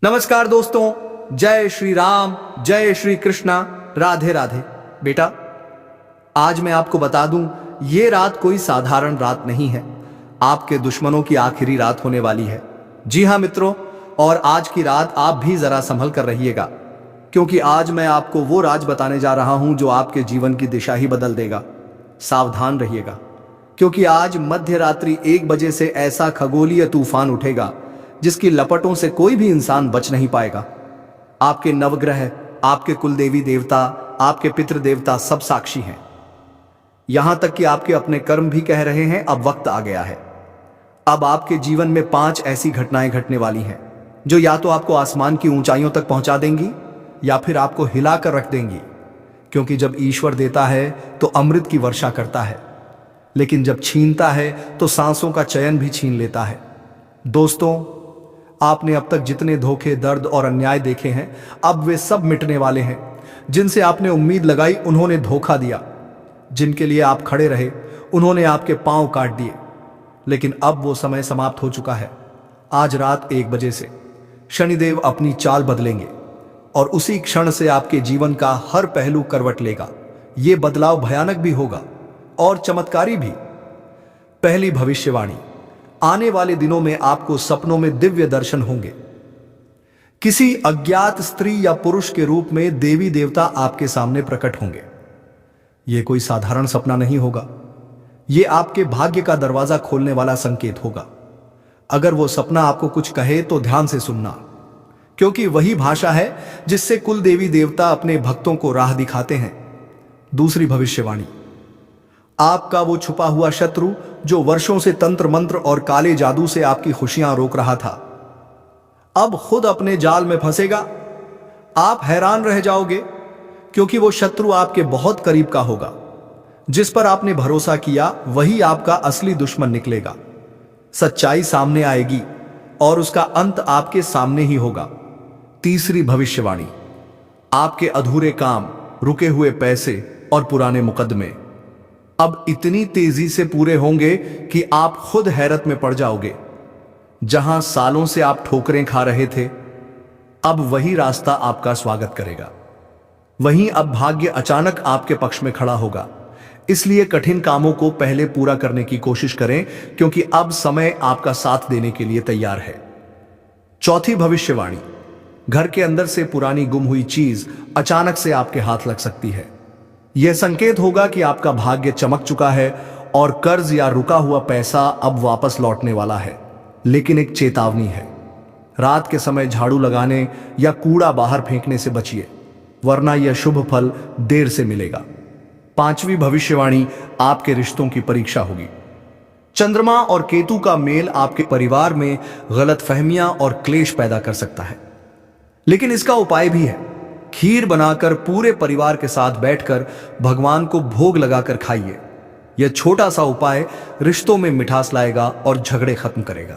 नमस्कार दोस्तों, जय श्री राम, जय श्री कृष्णा, राधे राधे। बेटा, आज मैं आपको बता दूं, ये रात कोई साधारण रात नहीं है। आपके दुश्मनों की आखिरी रात होने वाली है। जी हां मित्रों, और आज की रात आप भी जरा संभल कर रहिएगा, क्योंकि आज मैं आपको वो राज बताने जा रहा हूं जो आपके जीवन की दिशा ही बदल देगा। सावधान रहिएगा, क्योंकि आज मध्य रात्रि 1 बजे से ऐसा खगोलीय तूफान उठेगा जिसकी लपटों से कोई भी इंसान बच नहीं पाएगा। आपके नवग्रह, आपके कुलदेवी देवता, आपके पितृ देवता सब साक्षी हैं। यहां तक कि आपके अपने कर्म भी कह रहे हैं अब वक्त आ गया है। अब आपके जीवन में 5 ऐसी घटनाएं घटने वाली हैं जो या तो आपको आसमान की ऊंचाइयों तक पहुंचा देंगी या फिर आपको हिलाकर रख देंगी। क्योंकि जब ईश्वर देता है तो अमृत की वर्षा करता है, लेकिन जब छीनता है तो सांसों का चयन भी छीन लेता है। दोस्तों, आपने अब तक जितने धोखे, दर्द और अन्याय देखे हैं, अब वे सब मिटने वाले हैं। जिनसे आपने उम्मीद लगाई उन्होंने धोखा दिया, जिनके लिए आप खड़े रहे उन्होंने आपके पांव काट दिए। लेकिन अब वो समय समाप्त हो चुका है। आज रात 1 बजे से शनिदेव अपनी चाल बदलेंगे और उसी क्षण से आपके जीवन का हर पहलू करवट लेगा। ये बदलाव भयानक भी होगा और चमत्कारी भी। पहली भविष्यवाणी, आने वाले दिनों में आपको सपनों में दिव्य दर्शन होंगे। किसी अज्ञात स्त्री या पुरुष के रूप में देवी देवता आपके सामने प्रकट होंगे। यह कोई साधारण सपना नहीं होगा, यह आपके भाग्य का दरवाजा खोलने वाला संकेत होगा। अगर वो सपना आपको कुछ कहे तो ध्यान से सुनना, क्योंकि वही भाषा है जिससे कुल देवी देवता अपने भक्तों को राह दिखाते हैं। दूसरी भविष्यवाणी, आपका वो छुपा हुआ शत्रु जो वर्षों से तंत्र मंत्र और काले जादू से आपकी खुशियां रोक रहा था, अब खुद अपने जाल में फंसेगा। आप हैरान रह जाओगे, क्योंकि वो शत्रु आपके बहुत करीब का होगा। जिस पर आपने भरोसा किया वही आपका असली दुश्मन निकलेगा। सच्चाई सामने आएगी और उसका अंत आपके सामने ही होगा। तीसरी भविष्यवाणी, आपके अधूरे काम, रुके हुए पैसे और पुराने मुकदमे अब इतनी तेजी से पूरे होंगे कि आप खुद हैरत में पड़ जाओगे। जहां सालों से आप ठोकरें खा रहे थे, अब वही रास्ता आपका स्वागत करेगा। वहीं अब भाग्य अचानक आपके पक्ष में खड़ा होगा। इसलिए कठिन कामों को पहले पूरा करने की कोशिश करें, क्योंकि अब समय आपका साथ देने के लिए तैयार है। चौथी भविष्यवाणी, घर के अंदर से पुरानी गुम हुई चीज अचानक से आपके हाथ लग सकती है। यह संकेत होगा कि आपका भाग्य चमक चुका है और कर्ज या रुका हुआ पैसा अब वापस लौटने वाला है। लेकिन एक चेतावनी है, रात के समय झाड़ू लगाने या कूड़ा बाहर फेंकने से बचिए, वरना यह शुभ फल देर से मिलेगा। पांचवी भविष्यवाणी, आपके रिश्तों की परीक्षा होगी। चंद्रमा और केतु का मेल आपके परिवार में गलतफहमियां और क्लेश पैदा कर सकता है, लेकिन इसका उपाय भी है। खीर बनाकर पूरे परिवार के साथ बैठकर भगवान को भोग लगाकर खाइए। यह छोटा सा उपाय रिश्तों में मिठास लाएगा और झगड़े खत्म करेगा।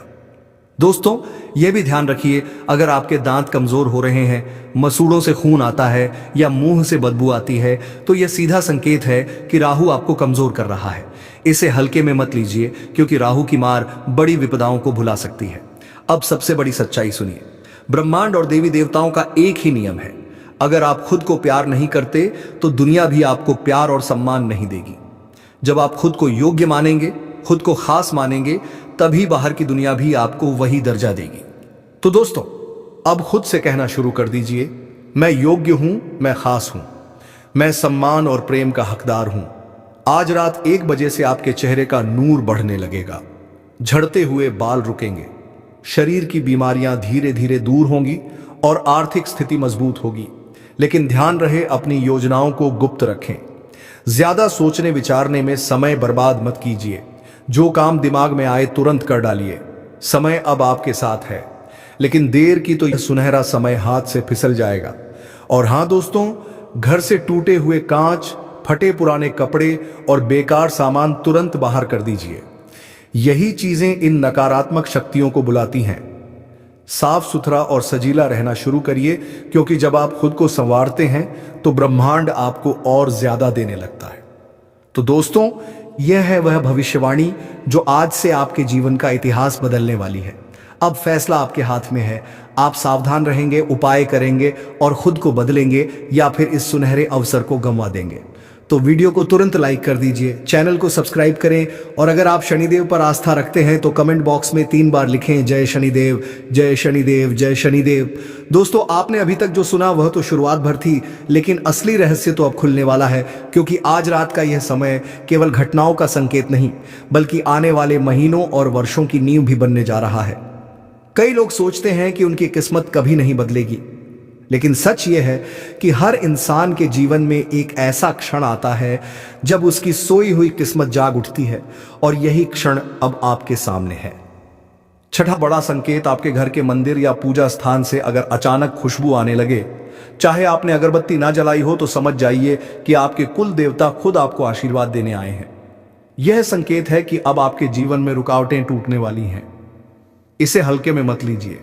दोस्तों, यह भी ध्यान रखिए, अगर आपके दांत कमजोर हो रहे हैं, मसूड़ों से खून आता है या मुंह से बदबू आती है, तो यह सीधा संकेत है कि राहु आपको कमजोर कर रहा है। इसे हल्के में मत लीजिए, क्योंकि राहु की मार बड़ी विपदाओं को भुला सकती है। अब सबसे बड़ी सच्चाई सुनिए, ब्रह्मांड और देवी देवताओं का एक ही नियम है, अगर आप खुद को प्यार नहीं करते तो दुनिया भी आपको प्यार और सम्मान नहीं देगी। जब आप खुद को योग्य मानेंगे, खुद को खास मानेंगे, तभी बाहर की दुनिया भी आपको वही दर्जा देगी। तो दोस्तों, अब खुद से कहना शुरू कर दीजिए, मैं योग्य हूं, मैं खास हूं, मैं सम्मान और प्रेम का हकदार हूं। आज रात 1 बजे से आपके चेहरे का नूर बढ़ने लगेगा, झड़ते हुए बाल रुकेंगे, शरीर की बीमारियां धीरे धीरे दूर होंगी और आर्थिक स्थिति मजबूत होगी। लेकिन ध्यान रहे, अपनी योजनाओं को गुप्त रखें। ज्यादा सोचने विचारने में समय बर्बाद मत कीजिए। जो काम दिमाग में आए तुरंत कर डालिए। समय अब आपके साथ है, लेकिन देर की तो यह सुनहरा समय हाथ से फिसल जाएगा। और हां दोस्तों, घर से टूटे हुए कांच, फटे पुराने कपड़े और बेकार सामान तुरंत बाहर कर दीजिए। यही चीजें इन नकारात्मक शक्तियों को बुलाती हैं। साफ सुथरा और सजीला रहना शुरू करिए, क्योंकि जब आप खुद को संवारते हैं तो ब्रह्मांड आपको और ज्यादा देने लगता है। तो दोस्तों, यह है वह भविष्यवाणी जो आज से आपके जीवन का इतिहास बदलने वाली है। अब फैसला आपके हाथ में है। आप सावधान रहेंगे, उपाय करेंगे और खुद को बदलेंगे, या फिर इस सुनहरे अवसर को गंवा देंगे। तो वीडियो को तुरंत लाइक कर दीजिए, चैनल को सब्सक्राइब करें, और अगर आप शनिदेव पर आस्था रखते हैं तो कमेंट बॉक्स में 3 बार लिखें, जय शनिदेव, जय शनिदेव, जय शनिदेव। दोस्तों, आपने अभी तक जो सुना वह तो शुरुआत भर थी, लेकिन असली रहस्य तो अब खुलने वाला है, क्योंकि आज रात का यह समय केवल घटनाओं का संकेत नहीं, बल्कि आने वाले महीनों और वर्षों की नींव भी बनने जा रहा है। कई लोग सोचते हैं कि उनकी किस्मत कभी नहीं बदलेगी, लेकिन सच यह है कि हर इंसान के जीवन में एक ऐसा क्षण आता है जब उसकी सोई हुई किस्मत जाग उठती है, और यही क्षण अब आपके सामने है। छठा बड़ा संकेत, आपके घर के मंदिर या पूजा स्थान से अगर अचानक खुशबू आने लगे, चाहे आपने अगरबत्ती ना जलाई हो, तो समझ जाइए कि आपके कुल देवता खुद आपको आशीर्वाद देने आए हैं। यह संकेत है कि अब आपके जीवन में रुकावटें टूटने वाली हैं। इसे हल्के में मत लीजिए।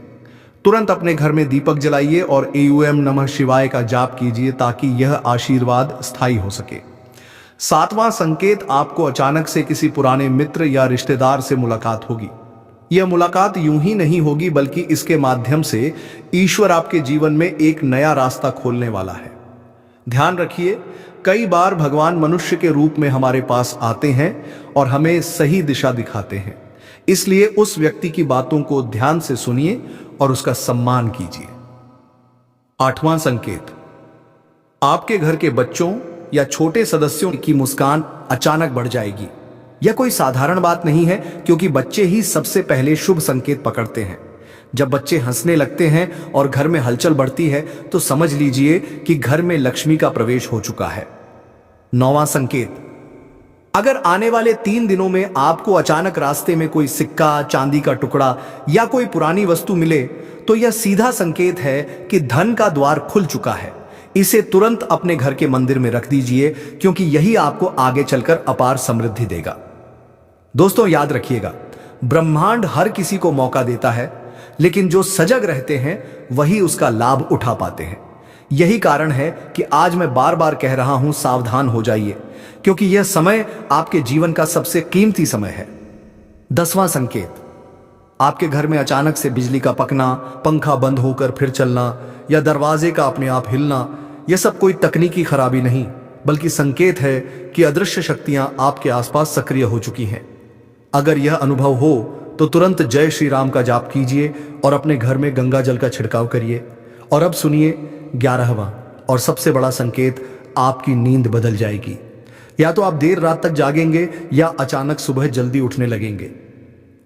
तुरंत अपने घर में दीपक जलाइए और एओम नमः शिवाय का जाप कीजिए, ताकि यह आशीर्वाद स्थायी हो सके। सातवां संकेत, आपको अचानक से किसी पुराने मित्र या रिश्तेदार से मुलाकात होगी। यह मुलाकात यूं ही नहीं होगी, बल्कि इसके माध्यम से ईश्वर आपके जीवन में एक नया रास्ता खोलने वाला है। ध्यान रखिए, कई बार भगवान मनुष्य के रूप में हमारे पास आते हैं और हमें सही दिशा दिखाते हैं। इसलिए उस व्यक्ति की बातों को ध्यान से सुनिए और उसका सम्मान कीजिए। आठवां संकेत, आपके घर के बच्चों या छोटे सदस्यों की मुस्कान अचानक बढ़ जाएगी। यह कोई साधारण बात नहीं है, क्योंकि बच्चे ही सबसे पहले शुभ संकेत पकड़ते हैं। जब बच्चे हंसने लगते हैं और घर में हलचल बढ़ती है, तो समझ लीजिए कि घर में लक्ष्मी का प्रवेश हो चुका है। नौवां संकेत, अगर आने वाले 3 दिनों में आपको अचानक रास्ते में कोई सिक्का, चांदी का टुकड़ा या कोई पुरानी वस्तु मिले, तो यह सीधा संकेत है कि धन का द्वार खुल चुका है। इसे तुरंत अपने घर के मंदिर में रख दीजिए, क्योंकि यही आपको आगे चलकर अपार समृद्धि देगा। दोस्तों, याद रखिएगा, ब्रह्मांड हर किसी को मौका देता है, लेकिन जो सजग रहते हैं वही उसका लाभ उठा पाते हैं। यही कारण है कि आज मैं बार बार कह रहा हूं, सावधान हो जाइए, क्योंकि यह समय आपके जीवन का सबसे कीमती समय है। 10वां संकेत, आपके घर में अचानक से बिजली का पकना, पंखा बंद होकर फिर चलना, या दरवाजे का अपने आप हिलना, यह सब कोई तकनीकी खराबी नहीं, बल्कि संकेत है कि अदृश्य शक्तियां आपके आसपास सक्रिय हो चुकी हैं। अगर यह अनुभव हो तो तुरंत जय श्री राम का जाप कीजिए और अपने घर में गंगा जल का छिड़काव करिए। और अब सुनिए 11वां और सबसे बड़ा संकेत, आपकी नींद बदल जाएगी। या तो आप देर रात तक जागेंगे या अचानक सुबह जल्दी उठने लगेंगे।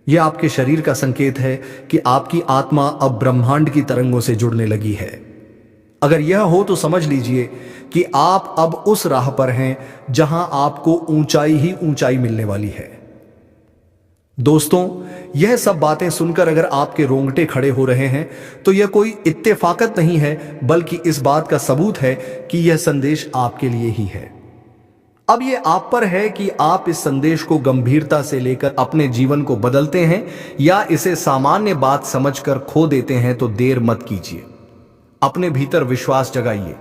यह आपके शरीर का संकेत है कि आपकी आत्मा अब ब्रह्मांड की तरंगों से जुड़ने लगी है। अगर यह हो तो समझ लीजिए कि आप अब उस राह पर हैं जहां आपको ऊंचाई ही ऊंचाई मिलने वाली है। दोस्तों, यह सब बातें सुनकर अगर आपके रोंगटे खड़े हो रहे हैं, तो यह कोई इत्तेफाकत नहीं है, बल्कि इस बात का सबूत है कि यह संदेश आपके लिए ही है। अब यह आप पर है कि आप इस संदेश को गंभीरता से लेकर अपने जीवन को बदलते हैं, या इसे सामान्य बात समझकर खो देते हैं। तो देर मत कीजिए, अपने भीतर विश्वास जगाइए,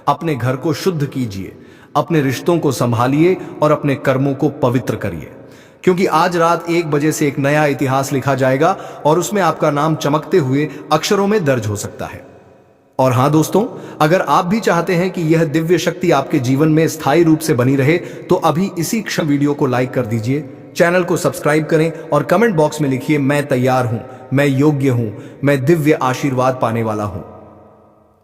अपने घर को शुद्ध कीजिए, अपने रिश्तों को संभालिए और अपने कर्मों को पवित्र करिए, क्योंकि आज रात 1 बजे से एक नया इतिहास लिखा जाएगा और उसमें आपका नाम चमकते हुए अक्षरों में दर्ज हो सकता है। और हां दोस्तों, अगर आप भी चाहते हैं कि यह दिव्य शक्ति आपके जीवन में स्थायी रूप से बनी रहे, तो अभी इसी क्षण वीडियो को लाइक कर दीजिए, चैनल को सब्सक्राइब करें और कमेंट बॉक्स में लिखिए, मैं तैयार हूं, मैं योग्य हूं, मैं दिव्य आशीर्वाद पाने वाला हूं।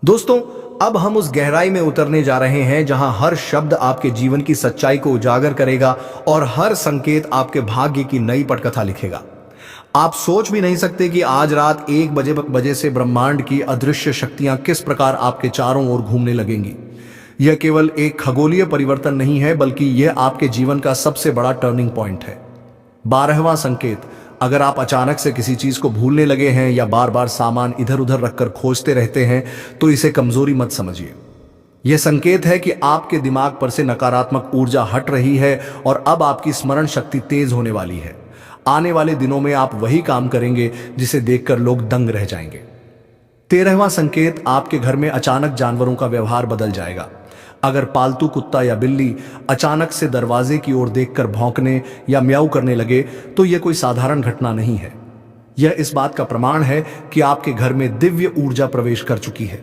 दोस्तों, अब हम उस गहराई में उतरने जा रहे हैं जहां हर शब्द आपके जीवन की सच्चाई को उजागर करेगा और हर संकेत आपके भाग्य की नई पटकथा लिखेगा। आप सोच भी नहीं सकते कि आज रात 1 बजे से ब्रह्मांड की अदृश्य शक्तियां किस प्रकार आपके चारों ओर घूमने लगेंगी। यह केवल एक खगोलीय परिवर्तन नहीं है, बल्कि यह आपके जीवन का सबसे बड़ा टर्निंग पॉइंट है। 12वां संकेत, अगर आप अचानक से किसी चीज को भूलने लगे हैं या बार बार सामान इधर उधर रखकर खोजते रहते हैं, तो इसे कमजोरी मत समझिए। यह संकेत है कि आपके दिमाग पर से नकारात्मक ऊर्जा हट रही है और अब आपकी स्मरण शक्ति तेज होने वाली है। आने वाले दिनों में आप वही काम करेंगे जिसे देखकर लोग दंग रह जाएंगे। 13वां संकेत, आपके घर में अचानक जानवरों का व्यवहार बदल जाएगा। अगर पालतू कुत्ता या बिल्ली अचानक से दरवाजे की ओर देखकर भौंकने या म्याऊ करने लगे, तो यह कोई साधारण घटना नहीं है। यह इस बात का प्रमाण है कि आपके घर में दिव्य ऊर्जा प्रवेश कर चुकी है।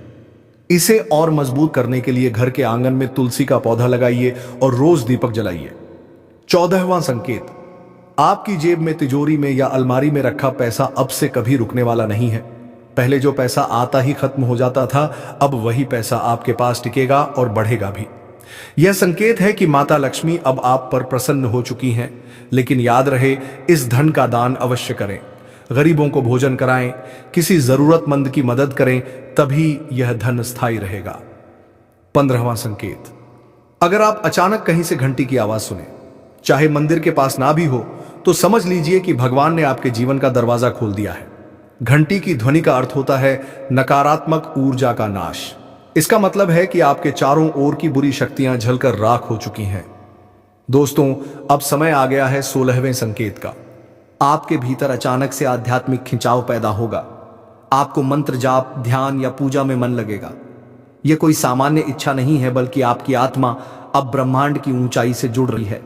इसे और मजबूत करने के लिए घर के आंगन में तुलसी का पौधा लगाइए और रोज दीपक जलाइए। 14वां संकेत, आपकी जेब में, तिजोरी में या अलमारी में रखा पैसा अब से कभी रुकने वाला नहीं है। पहले जो पैसा आता ही खत्म हो जाता था, अब वही पैसा आपके पास टिकेगा और बढ़ेगा भी। यह संकेत है कि माता लक्ष्मी अब आप पर प्रसन्न हो चुकी हैं। लेकिन याद रहे, इस धन का दान अवश्य करें, गरीबों को भोजन कराएं, किसी जरूरतमंद की मदद करें, तभी यह धन स्थायी रहेगा। 15वां संकेत, अगर आप अचानक कहीं से घंटी की आवाज सुने, चाहे मंदिर के पास ना भी हो, तो समझ लीजिए कि भगवान ने आपके जीवन का दरवाजा खोल दिया है। घंटी की ध्वनि का अर्थ होता है नकारात्मक ऊर्जा का नाश। इसका मतलब है कि आपके चारों ओर की बुरी शक्तियां जलकर राख हो चुकी हैं। दोस्तों, अब समय आ गया है 16वें संकेत का। आपके भीतर अचानक से आध्यात्मिक खिंचाव पैदा होगा। आपको मंत्र जाप, ध्यान या पूजा में मन लगेगा। यह कोई सामान्य इच्छा नहीं है, बल्कि आपकी आत्मा अब ब्रह्मांड की ऊंचाई से जुड़ रही है।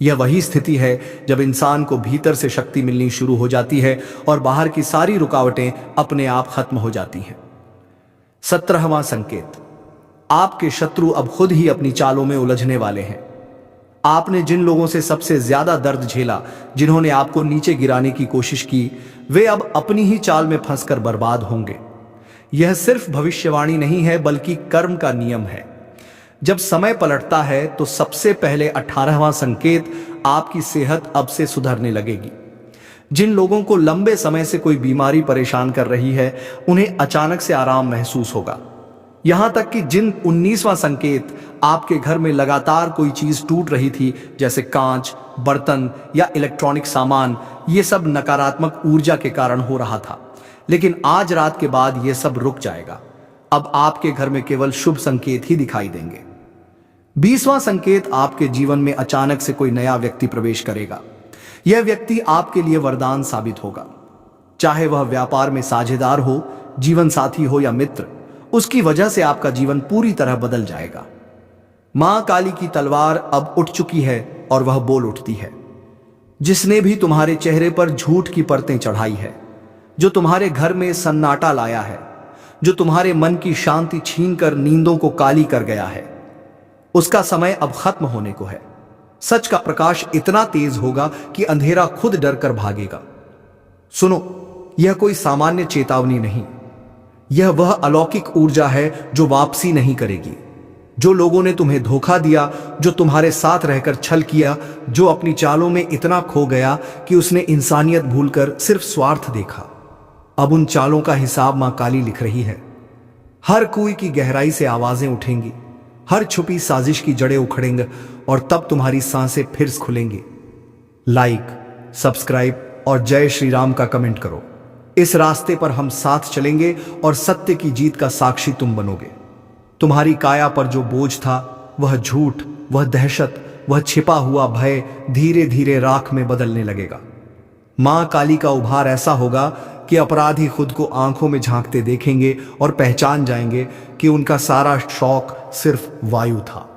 यह वही स्थिति है जब इंसान को भीतर से शक्ति मिलनी शुरू हो जाती है और बाहर की सारी रुकावटें अपने आप खत्म हो जाती हैं। 17वां संकेत, आपके शत्रु अब खुद ही अपनी चालों में उलझने वाले हैं। आपने जिन लोगों से सबसे ज्यादा दर्द झेला, जिन्होंने आपको नीचे गिराने की कोशिश की, वे अब अपनी ही चाल में फंसकर बर्बाद होंगे। यह सिर्फ भविष्यवाणी नहीं है, बल्कि कर्म का नियम है। जब समय पलटता है तो सबसे पहले 18वां संकेत, आपकी सेहत अब से सुधरने लगेगी। जिन लोगों को लंबे समय से कोई बीमारी परेशान कर रही है, उन्हें अचानक से आराम महसूस होगा। यहां तक कि जिन 19वां संकेत, आपके घर में लगातार कोई चीज टूट रही थी, जैसे कांच, बर्तन या इलेक्ट्रॉनिक सामान, ये सब नकारात्मक ऊर्जा के कारण हो रहा था। लेकिन आज रात के बाद यह सब रुक जाएगा। अब आपके घर में केवल शुभ संकेत ही दिखाई देंगे। 20वां संकेत, आपके जीवन में अचानक से कोई नया व्यक्ति प्रवेश करेगा। यह व्यक्ति आपके लिए वरदान साबित होगा। चाहे वह व्यापार में साझेदार हो, जीवन साथी हो या मित्र, उसकी वजह से आपका जीवन पूरी तरह बदल जाएगा। मां काली की तलवार अब उठ चुकी है और वह बोल उठती है। जिसने भी तुम्हारे चेहरे पर झूठ की परतें चढ़ाई है, जो तुम्हारे घर में सन्नाटा लाया है, जो तुम्हारे मन की शांति छीनकर नींदों को काली कर गया है, उसका समय अब खत्म होने को है। सच का प्रकाश इतना तेज होगा कि अंधेरा खुद डर कर भागेगा। सुनो, यह कोई सामान्य चेतावनी नहीं, यह वह अलौकिक ऊर्जा है जो वापसी नहीं करेगी। जो लोगों ने तुम्हें धोखा दिया, जो तुम्हारे साथ रहकर छल किया, जो अपनी चालों में इतना खो गया कि उसने इंसानियत भूलकर सिर्फ स्वार्थ देखा, अब उन चालों का हिसाब मां काली लिख रही है। हर कुएं की गहराई से आवाजें उठेंगी, हर छुपी साजिश की जड़ें उखड़ेंगी और तब तुम्हारी सांसें फिर खुलेंगी। लाइक, सब्सक्राइब और जय श्री राम का कमेंट करो। इस रास्ते पर हम साथ चलेंगे और सत्य की जीत का साक्षी तुम बनोगे। तुम्हारी काया पर जो बोझ था, वह झूठ, वह दहशत, वह छिपा हुआ भय धीरे धीरे राख में बदलने लगेगा। मां काली का उभार ऐसा होगा कि अपराधी खुद को आंखों में झांकते देखेंगे और पहचान जाएंगे कि उनका सारा शौक सिर्फ वायु था।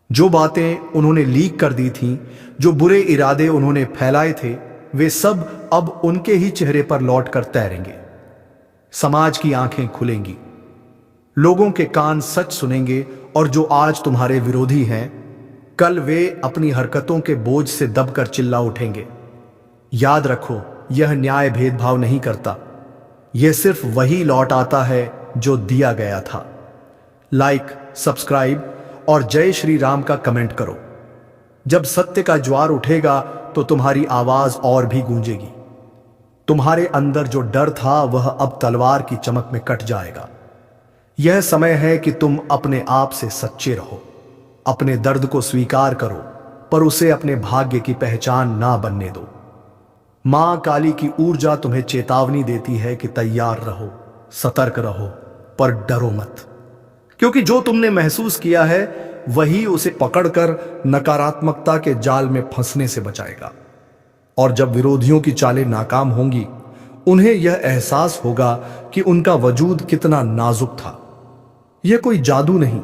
जो बातें उन्होंने लीक कर दी थीं, जो बुरे इरादे उन्होंने फैलाए थे, वे सब अब उनके ही चेहरे पर लौट कर तैरेंगे। समाज की आंखें खुलेंगी, लोगों के कान सच सुनेंगे और जो आज तुम्हारे विरोधी हैं, कल वे अपनी हरकतों के बोझ से दबकर चिल्ला उठेंगे। याद रखो, यह न्याय भेदभाव नहीं करता, यह सिर्फ वही लौट आता है जो दिया गया था। लाइक, सब्सक्राइब और जय श्री राम का कमेंट करो। जब सत्य का ज्वार उठेगा तो तुम्हारी आवाज और भी गूंजेगी। तुम्हारे अंदर जो डर था, वह अब तलवार की चमक में कट जाएगा। यह समय है कि तुम अपने आप से सच्चे रहो। अपने दर्द को स्वीकार करो, पर उसे अपने भाग्य की पहचान ना बनने दो। मां काली की ऊर्जा तुम्हें चेतावनी देती है कि तैयार रहो, सतर्क रहो, पर डरो मत, क्योंकि जो तुमने महसूस किया है वही उसे पकड़कर नकारात्मकता के जाल में फंसने से बचाएगा। और जब विरोधियों की चालें नाकाम होंगी, उन्हें यह एहसास होगा कि उनका वजूद कितना नाजुक था। यह कोई जादू नहीं,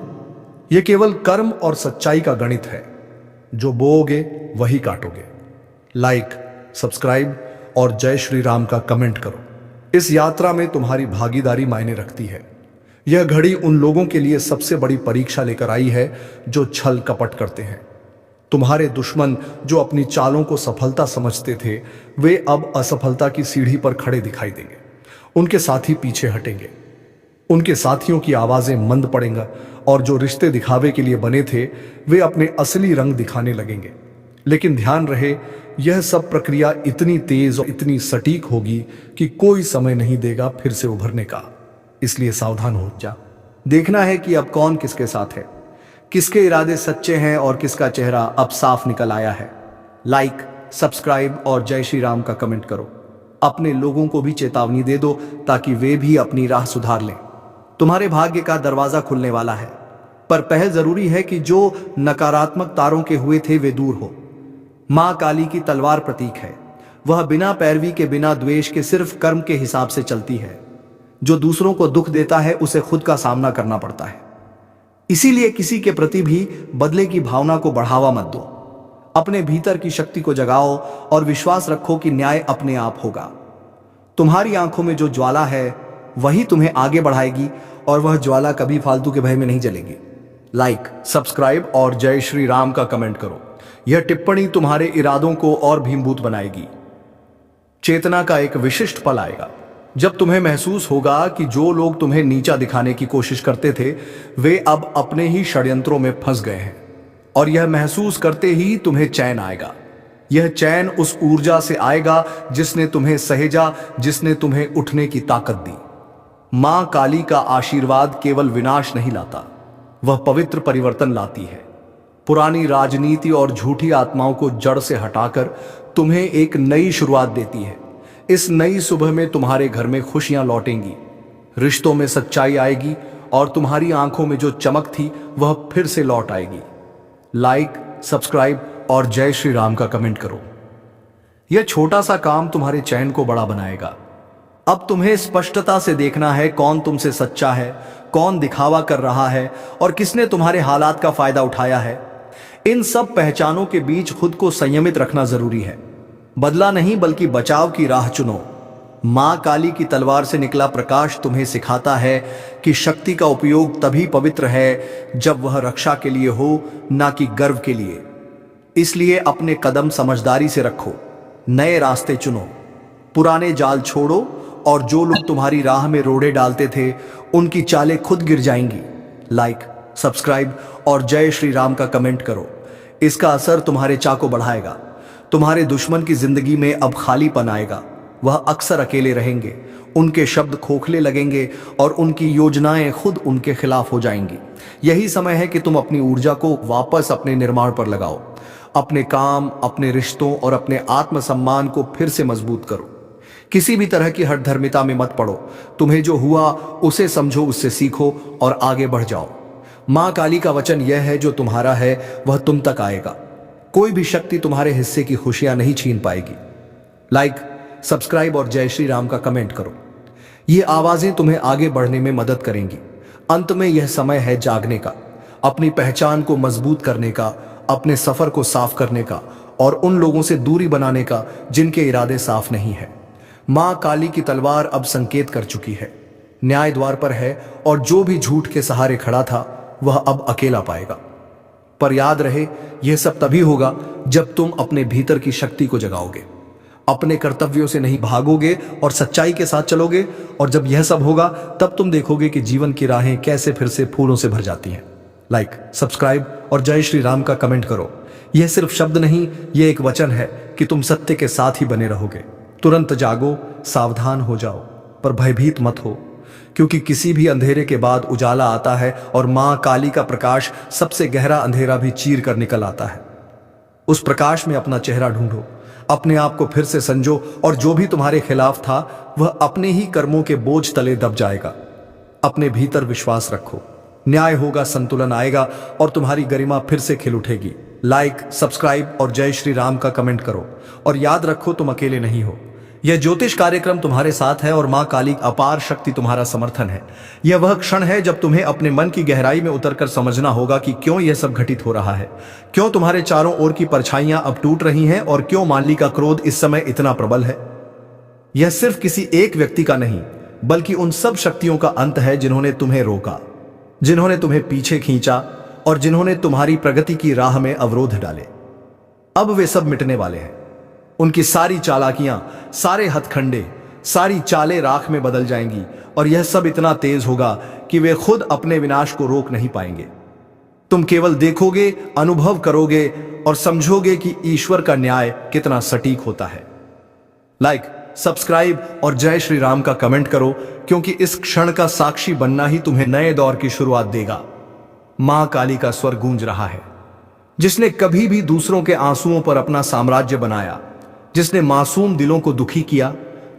यह केवल कर्म और सच्चाई का गणित है। जो बोओगे वही काटोगे। लाइक, सब्सक्राइब और जय श्री राम का कमेंट करो। इस यात्रा में तुम्हारी भागीदारी मायने रखती है। यह घड़ी उन लोगों के लिए सबसे बड़ी परीक्षा लेकर आई है जो छल कपट करते हैं। तुम्हारे दुश्मन जो अपनी चालों को सफलता समझते थे, वे अब असफलता की सीढ़ी पर खड़े दिखाई देंगे। उनके साथी पीछे हटेंगे, उनके साथियों की आवाजें मंद पड़ेंगी और जो रिश्ते दिखावे के लिए बने थे वे अपने असली रंग दिखाने लगेंगे। लेकिन ध्यान रहे, यह सब प्रक्रिया इतनी तेज और इतनी सटीक होगी कि कोई समय नहीं देगा फिर से उभरने का। इसलिए सावधान हो जा। देखना है कि अब कौन किसके साथ है, किसके इरादे सच्चे हैं और किसका चेहरा अब साफ निकल आया है। लाइक, सब्सक्राइब और जय श्री राम का कमेंट करो। अपने लोगों को भी चेतावनी दे दो ताकि वे भी अपनी राह सुधार लें। तुम्हारे भाग्य का दरवाजा खुलने वाला है, पर पहल जरूरी है कि जो नकारात्मक तारों के हुए थे वे दूर हो। मां काली की तलवार प्रतीक है। वह बिना पैरवी के, बिना द्वेष के, सिर्फ कर्म के हिसाब से चलती है। जो दूसरों को दुख देता है उसे खुद का सामना करना पड़ता है। इसीलिए किसी के प्रति भी बदले की भावना को बढ़ावा मत दो। अपने भीतर की शक्ति को जगाओ और विश्वास रखो कि न्याय अपने आप होगा। तुम्हारी आंखों में जो ज्वाला है वही तुम्हें आगे बढ़ाएगी और वह ज्वाला कभी फालतू के भय में नहीं जलेगी। लाइक, सब्सक्राइब और जय श्री राम का कमेंट करो। यह टिप्पणी तुम्हारे इरादों को और भीमभूत बनाएगी। चेतना का एक विशिष्ट पल आएगा जब तुम्हें महसूस होगा कि जो लोग तुम्हें नीचा दिखाने की कोशिश करते थे वे अब अपने ही षड्यंत्रों में फंस गए हैं। और यह महसूस करते ही तुम्हें चैन आएगा। यह चैन उस ऊर्जा से आएगा जिसने तुम्हें सहेजा, जिसने तुम्हें उठने की ताकत दी। मां काली का आशीर्वाद केवल विनाश नहीं लाता, वह पवित्र परिवर्तन लाती है। पुरानी राजनीति और झूठी आत्माओं को जड़ से हटाकर तुम्हें एक नई शुरुआत देती है। इस नई सुबह में तुम्हारे घर में खुशियां लौटेंगी, रिश्तों में सच्चाई आएगी और तुम्हारी आंखों में जो चमक थी वह फिर से लौट आएगी। लाइक, सब्सक्राइब और जय श्री राम का कमेंट करो। यह छोटा सा काम तुम्हारे चैन को बड़ा बनाएगा। अब तुम्हें स्पष्टता से देखना है कौन तुमसे सच्चा है, कौन दिखावा कर रहा है और किसने तुम्हारे हालात का फायदा उठाया है। इन सब पहचानों के बीच खुद को संयमित रखना जरूरी है। बदला नहीं बल्कि बचाव की राह चुनो। मां काली की तलवार से निकला प्रकाश तुम्हें सिखाता है कि शक्ति का उपयोग तभी पवित्र है जब वह रक्षा के लिए हो, ना कि गर्व के लिए। इसलिए अपने कदम समझदारी से रखो, नए रास्ते चुनो, पुराने जाल छोड़ो और जो लोग तुम्हारी राह में रोड़े डालते थे उनकी चालें खुद गिर जाएंगी। लाइक, सब्सक्राइब और जय श्री राम का कमेंट करो। इसका असर तुम्हारे चाह को बढ़ाएगा। तुम्हारे दुश्मन की जिंदगी में अब खालीपन आएगा। वह अक्सर अकेले रहेंगे, उनके शब्द खोखले लगेंगे और उनकी योजनाएं खुद उनके खिलाफ हो जाएंगी। यही समय है कि तुम अपनी ऊर्जा को वापस अपने निर्माण पर लगाओ। अपने काम, अपने रिश्तों और अपने आत्मसम्मान को फिर से मजबूत करो। किसी भी तरह की हठधर्मिता में मत पड़ो। तुम्हें जो हुआ उसे समझो, उससे सीखो और आगे बढ़ जाओ। मां काली का वचन यह है, जो तुम्हारा है वह तुम तक आएगा। कोई भी शक्ति तुम्हारे हिस्से की खुशियां नहीं छीन पाएगी। लाइक, सब्सक्राइब और जय श्री राम का कमेंट करो। ये आवाजें तुम्हें आगे बढ़ने में मदद करेंगी। अंत में यह समय है जागने का, अपनी पहचान को मजबूत करने का, अपने सफर को साफ करने का और उन लोगों से दूरी बनाने का जिनके इरादे साफ नहीं है। मां काली की तलवार अब संकेत कर चुकी है, न्याय द्वार पर है और जो भी झूठ के सहारे खड़ा था वह अब अकेला पाएगा। पर याद रहे, यह सब तभी होगा जब तुम अपने भीतर की शक्ति को जगाओगे, अपने कर्तव्यों से नहीं भागोगे और सच्चाई के साथ चलोगे। और जब यह सब होगा तब तुम देखोगे कि जीवन की राहें कैसे फिर से फूलों से भर जाती हैं। लाइक, सब्सक्राइब और जय श्री राम का कमेंट करो। यह सिर्फ शब्द नहीं, यह एक वचन है कि तुम सत्य के साथ ही बने रहोगे। तुरंत जागो, सावधान हो जाओ, पर भयभीत मत हो, क्योंकि किसी भी अंधेरे के बाद उजाला आता है और मां काली का प्रकाश सबसे गहरा अंधेरा भी चीर कर निकल आता है। उस प्रकाश में अपना चेहरा ढूंढो, अपने आप को फिर से संजो और जो भी तुम्हारे खिलाफ था वह अपने ही कर्मों के बोझ तले दब जाएगा। अपने भीतर विश्वास रखो, न्याय होगा, संतुलन आएगा और तुम्हारी गरिमा फिर से खिल उठेगी। लाइक, सब्सक्राइब और जय श्री राम का कमेंट करो और याद रखो, तुम अकेले नहीं हो। यह ज्योतिष कार्यक्रम तुम्हारे साथ है और मां काली अपार शक्ति तुम्हारा समर्थन है। यह वह क्षण है जब तुम्हें अपने मन की गहराई में उतरकर समझना होगा कि क्यों यह सब घटित हो रहा है, क्यों तुम्हारे चारों ओर की परछाइयां अब टूट रही हैं और क्यों माली का क्रोध इस समय इतना प्रबल है। यह सिर्फ किसी एक व्यक्ति का नहीं, बल्कि उन सब शक्तियों का अंत है जिन्होंने तुम्हें रोका, जिन्होंने तुम्हें पीछे खींचा और जिन्होंने तुम्हारी प्रगति की राह में अवरोध डाले। अब वे सब मिटने वाले हैं। उनकी सारी चालाकियां, सारे हथखंडे, सारी चालें राख में बदल जाएंगी और यह सब इतना तेज होगा कि वे खुद अपने विनाश को रोक नहीं पाएंगे। तुम केवल देखोगे, अनुभव करोगे और समझोगे कि ईश्वर का न्याय कितना सटीक होता है। लाइक, सब्सक्राइब और जय श्री राम का कमेंट करो, क्योंकि इस क्षण का साक्षी बनना ही तुम्हें नए दौर की शुरुआत देगा। मां काली का स्वर गूंज रहा है, जिसने कभी भी दूसरों के आंसुओं पर अपना साम्राज्य बनाया, जिसने मासूम दिलों को दुखी किया,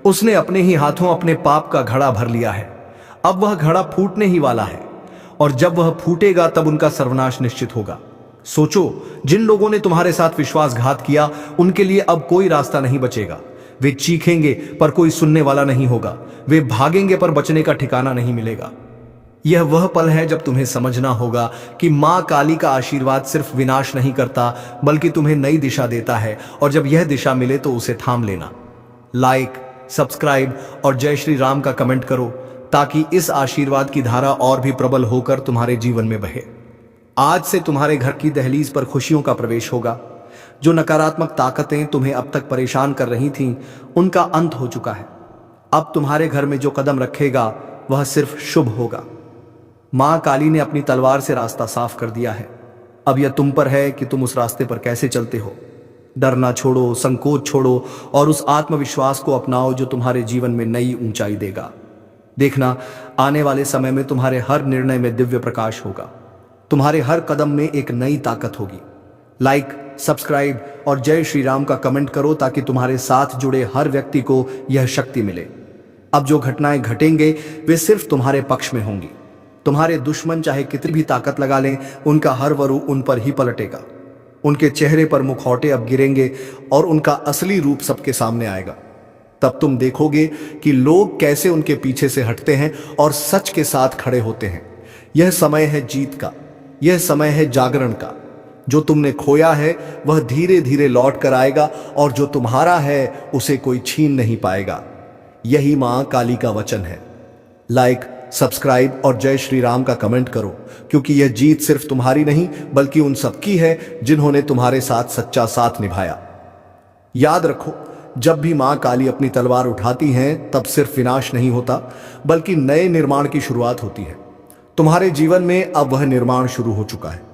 उसने अपने ही हाथों अपने पाप का घड़ा भर लिया है। अब वह घड़ा फूटने ही वाला है और जब वह फूटेगा तब उनका सर्वनाश निश्चित होगा। सोचो, जिन लोगों ने तुम्हारे साथ विश्वासघात किया, उनके लिए अब कोई रास्ता नहीं बचेगा। वे चीखेंगे पर कोई सुनने वाला नहीं होगा, वे भागेंगे पर बचने का ठिकाना नहीं मिलेगा। यह वह पल है जब तुम्हें समझना होगा कि मां काली का आशीर्वाद सिर्फ विनाश नहीं करता, बल्कि तुम्हें नई दिशा देता है, और जब यह दिशा मिले तो उसे थाम लेना। लाइक, सब्सक्राइब और जय श्री राम का कमेंट करो, ताकि इस आशीर्वाद की धारा और भी प्रबल होकर तुम्हारे जीवन में बहे। आज से तुम्हारे घर की दहलीज पर खुशियों का प्रवेश होगा। जो नकारात्मक ताकतें तुम्हें अब तक परेशान कर रही थीं, उनका अंत हो चुका है। अब तुम्हारे घर में जो कदम रखेगा वह सिर्फ शुभ होगा। मां काली ने अपनी तलवार से रास्ता साफ कर दिया है। अब यह तुम पर है कि तुम उस रास्ते पर कैसे चलते हो। डरना छोड़ो, संकोच छोड़ो और उस आत्मविश्वास को अपनाओ जो तुम्हारे जीवन में नई ऊंचाई देगा। देखना, आने वाले समय में तुम्हारे हर निर्णय में दिव्य प्रकाश होगा। तुम्हारे हर कदम में एक नई ताकत होगी। लाइक, सब्सक्राइब और जय श्री राम का कमेंट करो, ताकि तुम्हारे साथ जुड़े हर व्यक्ति को यह शक्ति मिले। अब जो घटनाएं घटेंगे वे सिर्फ तुम्हारे पक्ष में होंगी। तुम्हारे दुश्मन चाहे कितनी भी ताकत लगा लें, उनका हर वरु उन पर ही पलटेगा। उनके चेहरे पर मुखौटे अब गिरेंगे और उनका असली रूप सबके सामने आएगा। तब तुम देखोगे कि लोग कैसे उनके पीछे से हटते हैं और सच के साथ खड़े होते हैं। यह समय है जीत का, यह समय है जागरण का। जो तुमने खोया है वह धीरे धीरे लौट कर आएगा, और जो तुम्हारा है उसे कोई छीन नहीं पाएगा। यही मां काली का वचन है। लाइक, सब्सक्राइब और जय श्री राम का कमेंट करो, क्योंकि यह जीत सिर्फ तुम्हारी नहीं, बल्कि उन सबकी है जिन्होंने तुम्हारे साथ सच्चा साथ निभाया। याद रखो, जब भी मां काली अपनी तलवार उठाती हैं, तब सिर्फ विनाश नहीं होता, बल्कि नए निर्माण की शुरुआत होती है। तुम्हारे जीवन में अब वह निर्माण शुरू हो चुका है।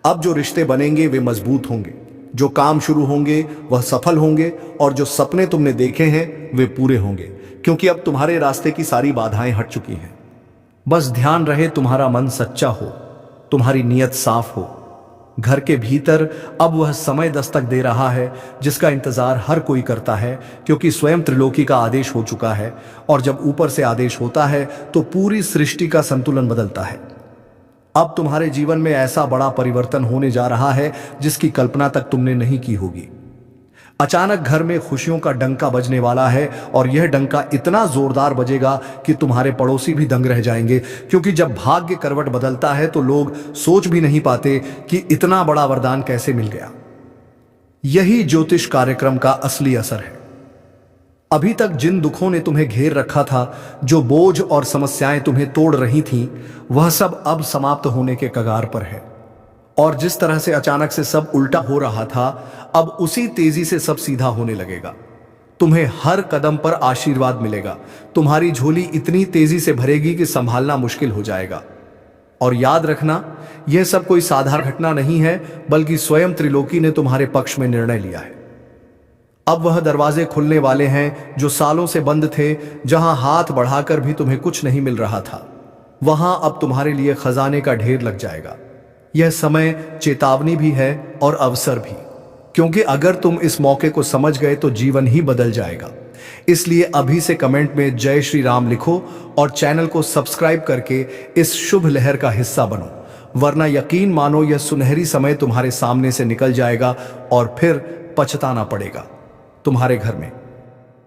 अब जो रिश्ते बनेंगे वे मजबूत होंगे, जो काम शुरू होंगे वह सफल होंगे, और जो सपने तुमने देखे हैं वे पूरे होंगे, क्योंकि अब तुम्हारे रास्ते की सारी बाधाएं हट चुकी हैं। बस ध्यान रहे, तुम्हारा मन सच्चा हो, तुम्हारी नीयत साफ हो। घर के भीतर अब वह समय दस्तक दे रहा है जिसका इंतजार हर कोई करता है, क्योंकि स्वयं त्रिलोकी का आदेश हो चुका है, और जब ऊपर से आदेश होता है तो पूरी सृष्टि का संतुलन बदलता है। अब तुम्हारे जीवन में ऐसा बड़ा परिवर्तन होने जा रहा है जिसकी कल्पना तक तुमने नहीं की होगी। अचानक घर में खुशियों का डंका बजने वाला है, और यह डंका इतना जोरदार बजेगा कि तुम्हारे पड़ोसी भी दंग रह जाएंगे, क्योंकि जब भाग्य करवट बदलता है तो लोग सोच भी नहीं पाते कि इतना बड़ा वरदान कैसे मिल गया। यही ज्योतिष कार्यक्रम का असली असर है। अभी तक जिन दुखों ने तुम्हें घेर रखा था, जो बोझ और समस्याएं तुम्हें तोड़ रही थीं, वह सब अब समाप्त होने के कगार पर है। और जिस तरह से अचानक से सब उल्टा हो रहा था, अब उसी तेजी से सब सीधा होने लगेगा। तुम्हें हर कदम पर आशीर्वाद मिलेगा। तुम्हारी झोली इतनी तेजी से भरेगी कि संभालना मुश्किल हो जाएगा। और याद रखना, यह सब कोई साधारण घटना नहीं है, बल्कि स्वयं त्रिलोकी ने तुम्हारे पक्ष में निर्णय लिया है। अब वह दरवाजे खुलने वाले हैं जो सालों से बंद थे। जहां हाथ बढ़ाकर भी तुम्हें कुछ नहीं मिल रहा था, वहां अब तुम्हारे लिए खजाने का ढेर लग जाएगा। यह समय चेतावनी भी है और अवसर भी, क्योंकि अगर तुम इस मौके को समझ गए तो जीवन ही बदल जाएगा। इसलिए अभी से कमेंट में जय श्री राम लिखो और चैनल को सब्सक्राइब करके इस शुभ लहर का हिस्सा बनो, वरना यकीन मानो यह सुनहरी समय तुम्हारे सामने से निकल जाएगा और फिर पछताना पड़ेगा तुम्हारे घर में।